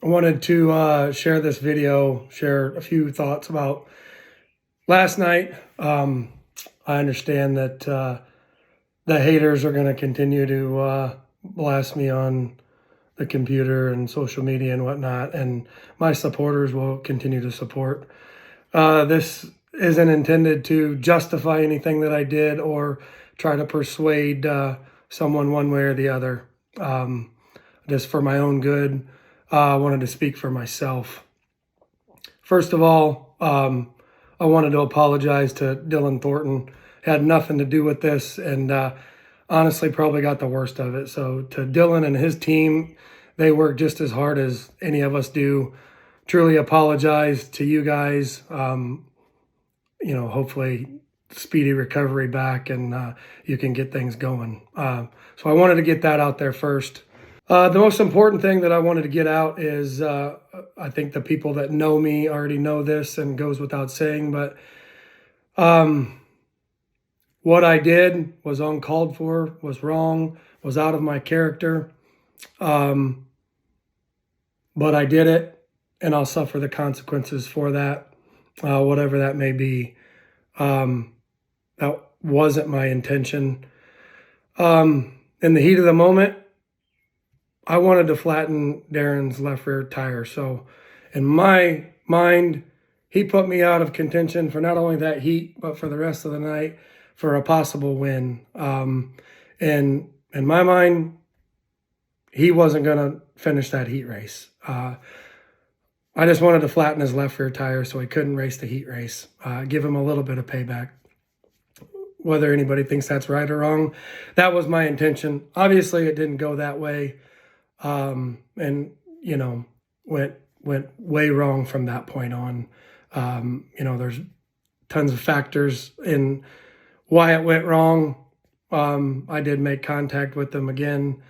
wanted to share this video, share a few thoughts about last night. I understand that the haters are going to continue to blast me on the computer and social media and whatnot, and my supporters will continue to support. This isn't intended to justify anything that I did or try to persuade someone one way or the other. Just for my own good, I wanted to speak for myself. First of all, I wanted to apologize to Dylan Thornton. Had nothing to do with this, and honestly probably got the worst of it. So to Dylan and his team, they work just as hard as any of us do. Truly apologize to you guys. Hopefully speedy recovery back, and you can get things going. So I wanted to get that out there first. The most important thing that I wanted to get out is, I think the people that know me already know this and goes without saying, but what I did was uncalled for, was wrong, was out of my character. But I did it, and I'll suffer the consequences for that, whatever that may be. That wasn't my intention. In the heat of the moment, I wanted to flatten Darren's left rear tire. So in my mind, he put me out of contention for not only that heat, but for the rest of the night for a possible win. And in my mind, he wasn't going to finish that heat race. I just wanted to flatten his left rear tire so he couldn't race the heat race, give him a little bit of payback. Whether anybody thinks that's right or wrong, that was my intention. Obviously, it didn't go that way. And went way wrong from that point on. There's tons of factors in why it went wrong. I did make contact with them again.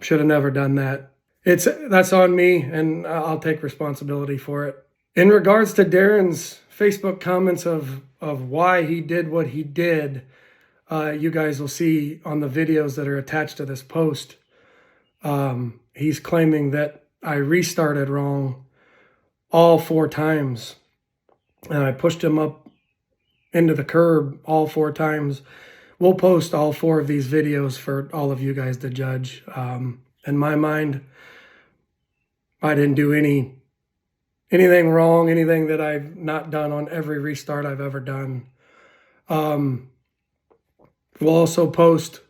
Should have never done that. That's on me, and I'll take responsibility for it. In regards to Darren's Facebook comments of why he did what he did, you guys will see on the videos that are attached to this post. He's claiming that I restarted wrong all 4 times, and I pushed him up into the curb all 4 times. We'll post all 4 of these videos for all of you guys to judge. In my mind, I didn't do anything wrong, anything that I've not done on every restart I've ever done. We'll also post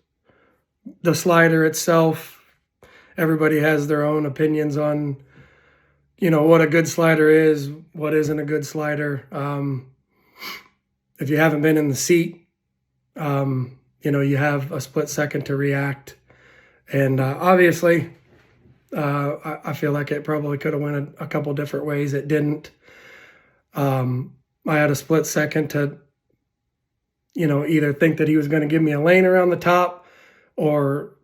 the slider itself. Everybody has their own opinions on, what a good slider is, what isn't a good slider. If you haven't been in the seat, you have a split second to react. And obviously, I feel like it probably could have went a couple different ways. It didn't. I had a split second to, either think that he was going to give me a lane around the top or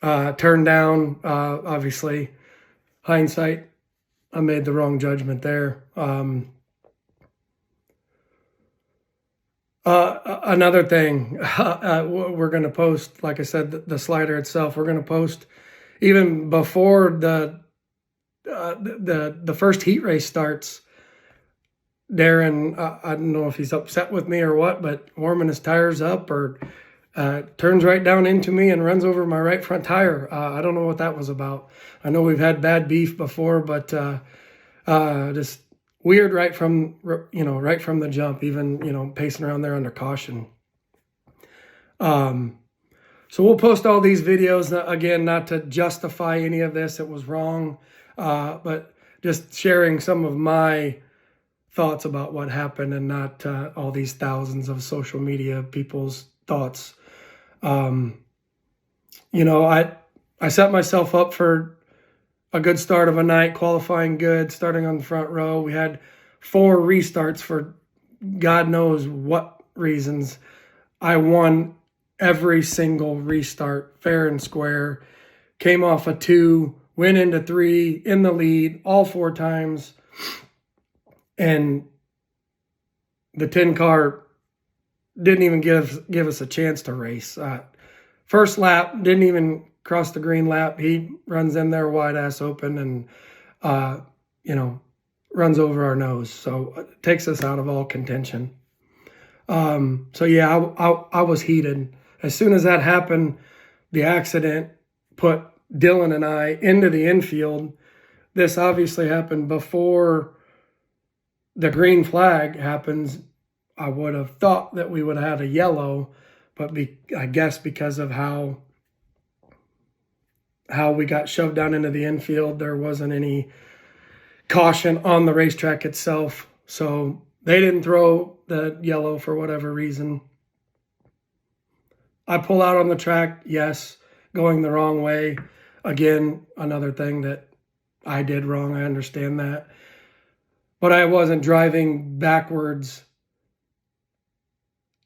turn down. Obviously, hindsight, I made the wrong judgment there. Another thing, we're going to post, like I said, the slider itself, we're going to post even before the first heat race starts. Darren, I don't know if he's upset with me or what, but warming his tires up or turns right down into me and runs over my right front tire. I don't know what that was about. I know we've had bad beef before, but just weird right from the jump, even, pacing around there under caution. So we'll post all these videos, again, not to justify any of this. It was wrong, but just sharing some of my thoughts about what happened and not all these thousands of social media people's thoughts. I set myself up for a good start of a night, qualifying good, starting on the front row. We had 4 restarts for God knows what reasons. I won every single restart, fair and square. Came off a 2, went into 3, in the lead all 4 times. And the 10 car didn't even give us a chance to race. First lap, didn't even cross the green lap. He runs in there wide ass open, and you know, runs over our nose. So it takes us out of all contention. So yeah, I was heated. As soon as that happened, the accident put Dylan and I into the infield. This obviously happened before the green flag happens. I would have thought that we would have had a yellow, but I guess because of how we got shoved down into the infield, there wasn't any caution on the racetrack itself. So they didn't throw the yellow for whatever reason. I pull out on the track, yes, going the wrong way. Again, another thing that I did wrong, I understand that. But I wasn't driving backwards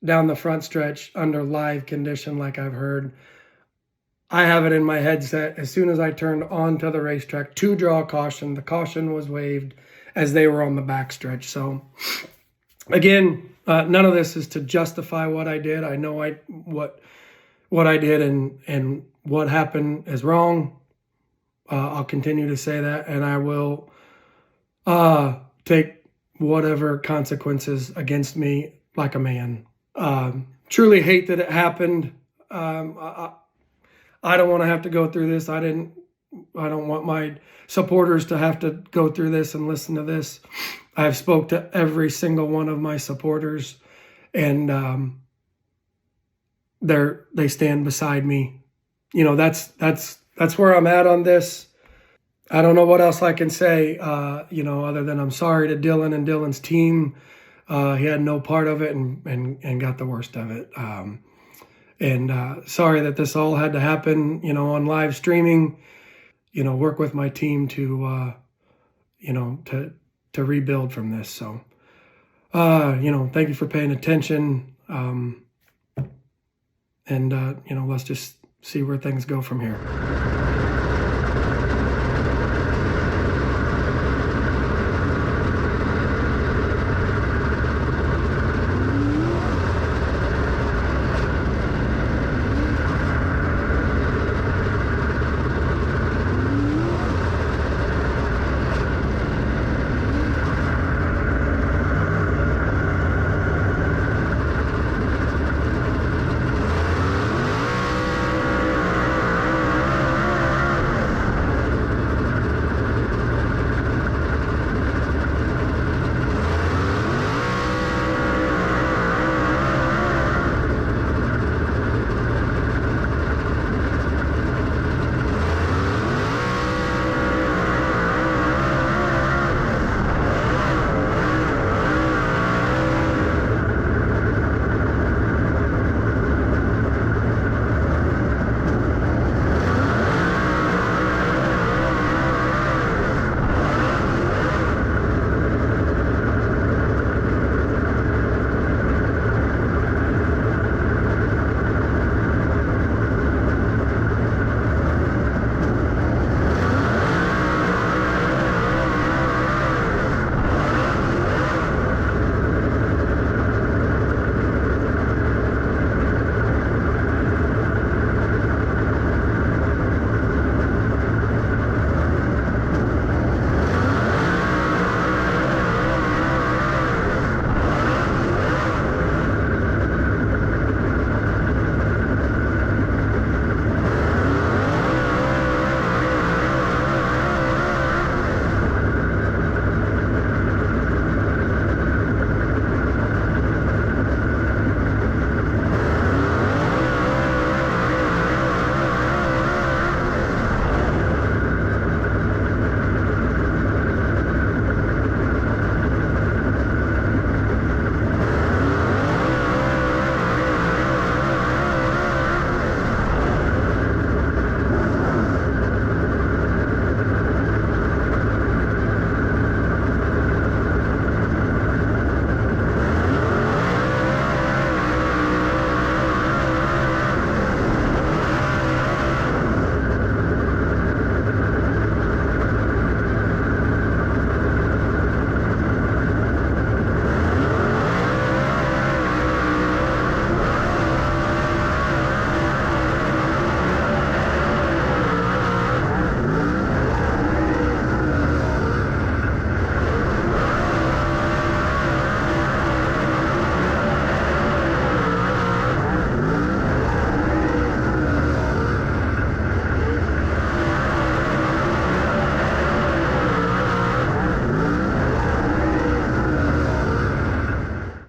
down the front stretch under live condition like I've heard. I have it in my headset. As soon as I turned onto the racetrack to draw caution, the caution was waived as they were on the backstretch. So again, none of this is to justify what I did. I know what I did and what happened is wrong. I'll continue to say that, and I will take whatever consequences against me like a man. Truly hate that it happened. I don't want to have to go through this. I don't want my supporters to have to go through this and listen to this. I've spoke to every single one of my supporters, and they stand beside me. You know, that's where I'm at on this. I don't know what else I can say, you know, other than I'm sorry to Dylan and Dylan's team. He had no part of it and got the worst of it. And sorry that this all had to happen, you know, on live streaming. You know, work with my team to, you know, to rebuild from this. So, you know, thank you for paying attention. And, you know, let's just see where things go from here.